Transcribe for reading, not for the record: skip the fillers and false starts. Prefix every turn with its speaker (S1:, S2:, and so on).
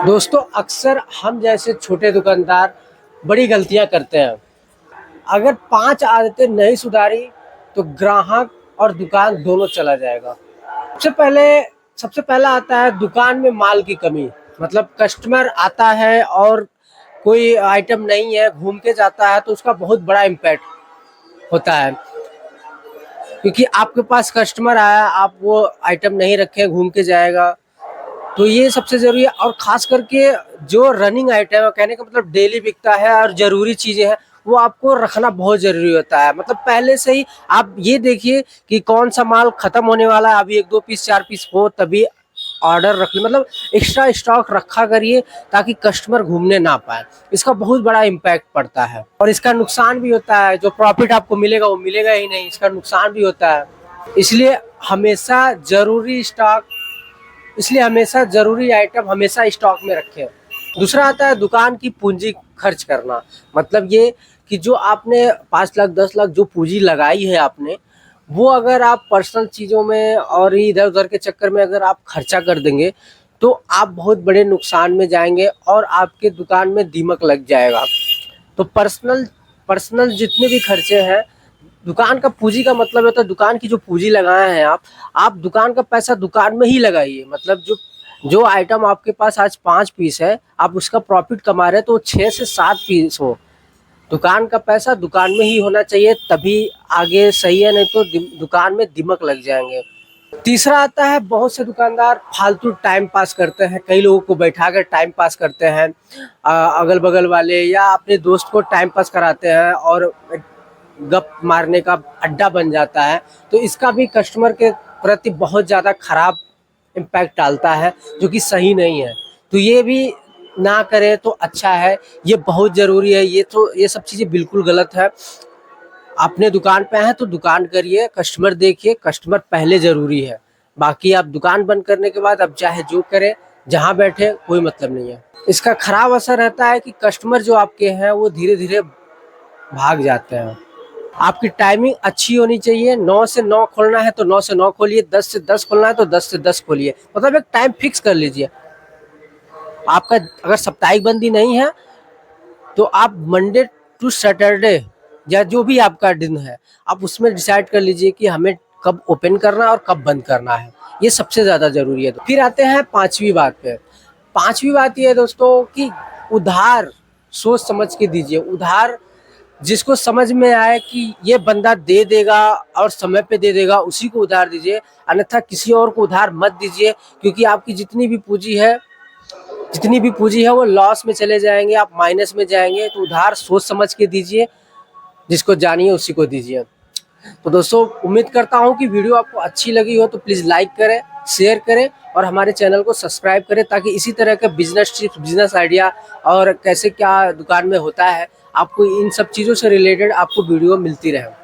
S1: दोस्तों अक्सर हम जैसे छोटे दुकानदार बड़ी गलतियां करते हैं। अगर 5 आदतें नहीं सुधारी तो ग्राहक और दुकान दोनों चला जाएगा। सबसे पहले सबसे पहला आता है दुकान में माल की कमी। मतलब कस्टमर आता है और कोई आइटम नहीं है, घूम के जाता है तो उसका बहुत बड़ा इम्पैक्ट होता है। क्योंकि आपके पास कस्टमर आया, आप वो आइटम नहीं रखे, घूम के जाएगा। तो ये सबसे ज़रूरी है और ख़ास करके जो रनिंग आइटम है, कहने का मतलब डेली बिकता है और ज़रूरी चीज़ें हैं, वो आपको रखना बहुत ज़रूरी होता है। मतलब पहले से ही आप ये देखिए कि कौन-सा माल ख़त्म होने वाला है, अभी 1-2 पीस 4 पीस हो तभी ऑर्डर रख लें। मतलब एक्स्ट्रा स्टॉक रखा करिए ताकि कस्टमर घूमने ना पाए। इसका बहुत बड़ा इम्पैक्ट पड़ता है और इसका नुकसान भी होता है। जो प्रॉफ़िट आपको मिलेगा वो मिलेगा ही नहीं, इसका नुकसान भी होता है। इसलिए हमेशा ज़रूरी स्टॉक इसलिए हमेशा ज़रूरी आइटम हमेशा स्टॉक में रखें। दूसरा आता है दुकान की पूंजी खर्च करना। मतलब ये कि जो आपने 5 लाख 10 लाख जो पूंजी लगाई है आपने, वो अगर आप पर्सनल चीज़ों में और इधर-उधर के चक्कर में अगर आप खर्चा कर देंगे, तो आप बहुत बड़े नुकसान में जाएँगे और आपके दुकान में दीमक लग जाएगा। तो पर्सनल पर्सनल जितने भी खर्चे हैं, दुकान का पूँजी का मतलब होता है दुकान की जो पूँजी लगाए हैं आप दुकान का पैसा दुकान में ही लगाइए। मतलब जो जो आइटम आपके पास आज 5 पीस है, आप उसका प्रॉफ़िट कमा रहे हैं तो 6 से 7 पीस हो। दुकान का पैसा दुकान में ही होना चाहिए, तभी आगे सही है, नहीं तो दुकान में दीमक लग जाएँगे। तीसरा आता है बहुत से दुकानदार फालतू टाइम पास करते हैं, कई लोगों को बैठाकर टाइम पास करते हैं। अगल-बगल वाले या अपने दोस्त को टाइम पास कराते हैं और गप मारने का अड्डा बन जाता है। तो इसका भी कस्टमर के प्रति बहुत ज़्यादा खराब इम्पैक्ट डालता है, जो कि सही नहीं है। तो ये भी ना करें तो अच्छा है, ये बहुत ज़रूरी है। ये सब चीज़ें बिल्कुल गलत है। अपने दुकान पे हैं तो दुकान करिए, कस्टमर देखिए, कस्टमर पहले ज़रूरी है। बाकी आप दुकान बंद करने के बाद आप चाहे जो करें, जहाँ बैठे कोई मतलब नहीं है। इसका खराब असर रहता है कि कस्टमर जो आपके हैं वो धीरे-धीरे भाग जाते हैं। आपकी टाइमिंग अच्छी होनी चाहिए, 9 से 9 खोलना है तो 9 से 9 खोलिए, 10 से 10 खोलना है तो 10 से 10 खोलिए। मतलब एक टाइम फिक्स कर लीजिए। आपका अगर साप्ताहिक बंदी नहीं है तो आप मंडे टू सैटरडे या जो भी आपका दिन है, आप उसमें डिसाइड कर लीजिए कि हमें कब ओपन करना है और कब बंद करना है। ये सबसे ज़्यादा ज़रूरी है। फिर आते हैं 5वीं बात पे। 5वीं बात ये है दोस्तों कि उधार सोच समझ के दीजिए। उधार जिसको समझ में आए कि ये बंदा दे देगा और समय पे दे देगा, उसी को उधार दीजिए। अन्यथा किसी और को उधार मत दीजिए, क्योंकि आपकी जितनी भी पूँजी है वो लॉस में चले जाएँगे, आप माइनस में जाएँगे। तो उधार सोच समझ के दीजिए, जिसको जानिए उसी को दीजिए। तो दोस्तों उम्मीद करता हूँ कि वीडियो आपको अच्छी लगी हो तो प्लीज़ लाइक करें, शेयर करें और हमारे चैनल को सब्सक्राइब करें, ताकि इसी तरह के बिज़नेस टिप्स, बिज़नेस आइडिया और कैसे क्या दुकान में होता है, आपको इन सब चीज़ों से रिलेटेड आपको वीडियो मिलती रहे।